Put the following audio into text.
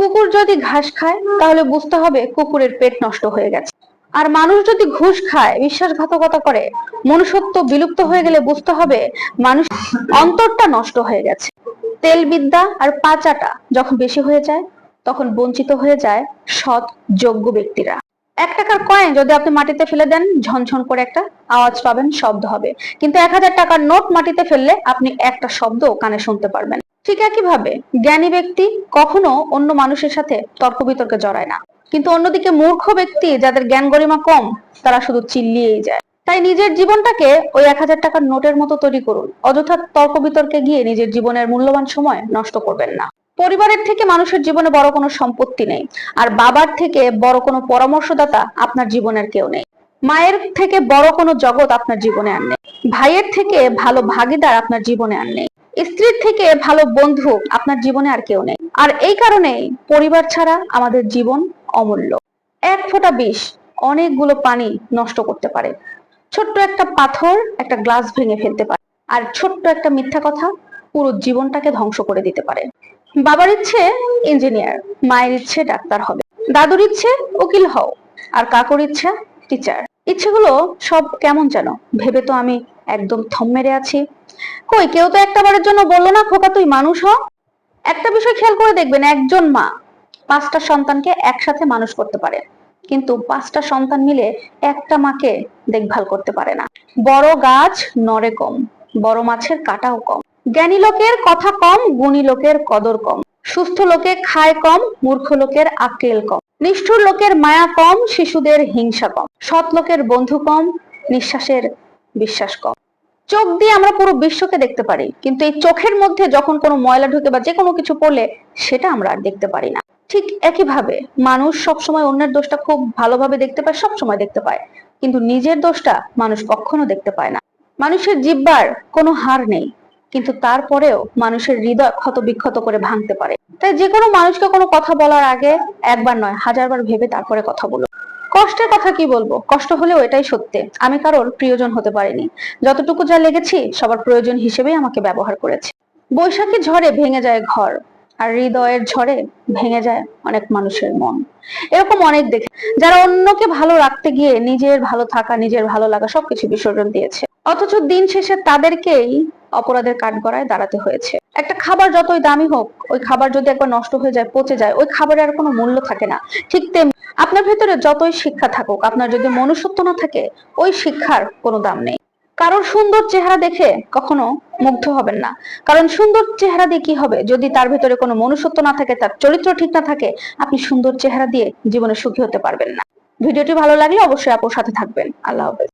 কুকুর যদি ঘাস খায় তাহলে বুঝতে হবে কুকুরের পেট নষ্ট হয়ে গেছে। আর মানুষ যদি ঘুষ খায়, বিশ্বাসঘাতকতা করে, মনুষ্যত্ব বিলুপ্ত হয়ে গেলে বুঝতে হবে মানুষ অন্তরটা নষ্ট হয়ে গেছে। তেল বিদ্যা আর পাচাটা যখন বেশি হয়ে যায় তখন বঞ্চিত হয়ে যায় সৎ যোগ্য ব্যক্তিরা। 1 টাকার কয়েন যদি আপনি মাটিতে ফেলে দেন, ঝনঝন করে একটা আওয়াজ পাবেন, শব্দ হবে। কিন্তু 1000 টাকার নোট মাটিতে ফেললে আপনি একটা শব্দ কানে শুনতে পারবেন। ঠিক একইভাবে জ্ঞানী ব্যক্তি কখনো অন্য মানুষের সাথে তর্ক বিতর্কে জড়ায় না, কিন্তু অন্যদিকে মূর্খ ব্যক্তি যাদের জ্ঞান গরিমা কম, তারা শুধু চিল্লিয়েই যায়। তাই নিজের জীবনটাকে ওই 1000 টাকার নোটের মতো তৈরি করুন। অযথা তর্ক বিতর্কে গিয়ে নিজের জীবনের মূল্যবান সময় নষ্ট করবেন না। পরিবারের থেকে মানুষের জীবনে বড় কোনো সম্পত্তি নেই, আর বাবার থেকে বড় কোনো পরামর্শদাতা আপনার জীবনের কেউ নেই। মায়ের থেকে বড় কোনো জগৎ আপনার জীবনে আর নেই। ভাইয়ের থেকে ভালো ভাগিদার আপনার জীবনে আর নেই। স্ত্রীর থেকে ভালো বন্ধু আপনার জীবনে আর কেউ নেই। আর এই কারণেই পরিবার ছাড়া আমাদের জীবন অমূল্য। 1 ফোঁটা বিষ অনেকগুলো পানি নষ্ট করতে পারে। ছোট্ট একটা পাথর একটা গ্লাস ভেঙে ফেলতে পারে, আর ছোট্ট একটা মিথ্যা কথা পুরো জীবনটাকে ধ্বংস করে দিতে পারে। বাবার ইচ্ছে ইঞ্জিনিয়ার, মায়ের ইচ্ছে ডাক্তার হবে, দাদুর ইচ্ছে উকিল হও, আর কাকুর ইচ্ছা টিচার। ইচ্ছেগুলো সব কেমন যেন ভেবে তো আমি একদম থম মেরে আছি। কই, কেউ তো একটা বারের জন্য বললো না খোকা তুই মানুষ হ। একটা বিষয় খেয়াল করে দেখবেন, একজন মা 5টা সন্তানকে একসাথে মানুষ করতে পারে, কিন্তু 5টা সন্তান মিলে একটা মাকে দেখভাল করতে পারে না। বড় গাছ নড়ে কম, বড় মাছের কাটাও কম। জ্ঞানী লোকের কথা কম, গুণী লোকের কদর কম। সুস্থ লোকে খায় কম, মূর্খ লোকের আক্কেল কম। নিষ্ঠুর লোকের মায়া কম, শিশুদের হিংসা কম। সৎ লোকের বন্ধু কম, নিঃশ্বাসের বিশ্বাস কম। চোখ দিয়ে আমরা পুরো বিশ্বকে দেখতে পারি, কিন্তু এই চোখের মধ্যে যখন কোনো ময়লা ঢুকে বা যে কোনো কিছু পড়লে সেটা আমরা আর দেখতে পারি না। ঠিক একইভাবে মানুষ সবসময় অন্যের দোষটা খুব ভালোভাবে দেখতে পায়, সবসময় দেখতে পায়, কিন্তু নিজের দোষটা মানুষ কখনো দেখতে পায় না। মানুষের জিহ্বার কোনো হার নেই, কিন্তু তারপরেও মানুষের হৃদয় ক্ষত বিক্ষত করে ভাঙতে পারে। তাই যে কোনো মানুষকে কোনো কথা বলার আগে একবার নয় 1000বার ভেবে তারপরে কথা বলো। কষ্টের কথা কি বলবো, কষ্ট হলেও এটাই সত্যি, আমি কারোর প্রিয়জন হতে পারিনি। যতটুকু যা লেগেছি সবার প্রয়োজন হিসেবেই আমাকে ব্যবহার করেছে। বৈশাখী ঝড়ে ভেঙে যায় ঘর, আর হৃদয়ের ঝড়ে ভেঙে যায় অনেক মানুষের মন। এরকম অনেক দেখে যারা অন্যকে ভালো রাখতে গিয়ে নিজের ভালো থাকা, নিজের ভালো লাগা সবকিছু বিসর্জন দিয়েছে, অথচ দিন শেষে তাদেরকেই অপরাধের কাঠগড়ায় দাঁড়াতে হয়েছে। একটা খাবার যতই দামি হোক, ওই খাবার যদি একবার নষ্ট হয়ে যায়, পচে যায়, ওই খাবারের আর কোনো মূল্য থাকে না। ঠিক তেমনি আপনার ভেতরে যতই শিক্ষা থাকুক, আপনার যদি মনুষ্যত্ব না থাকে, ওই শিক্ষার কোনো দাম নেই। কারোর সুন্দর চেহারা দেখে কখনো মুগ্ধ হবেন না, কারণ সুন্দর চেহারা দিয়ে কি হবে যদি তার ভেতরে কোনো মনুষ্যত্ব না থাকে, তার চরিত্র ঠিক না থাকে। আপনি সুন্দর চেহারা দিয়ে জীবনে সুখী হতে পারবেন না। ভিডিওটি ভালো লাগলে অবশ্যই আপুর সাথে থাকবেন। আল্লাহ হাফেজ।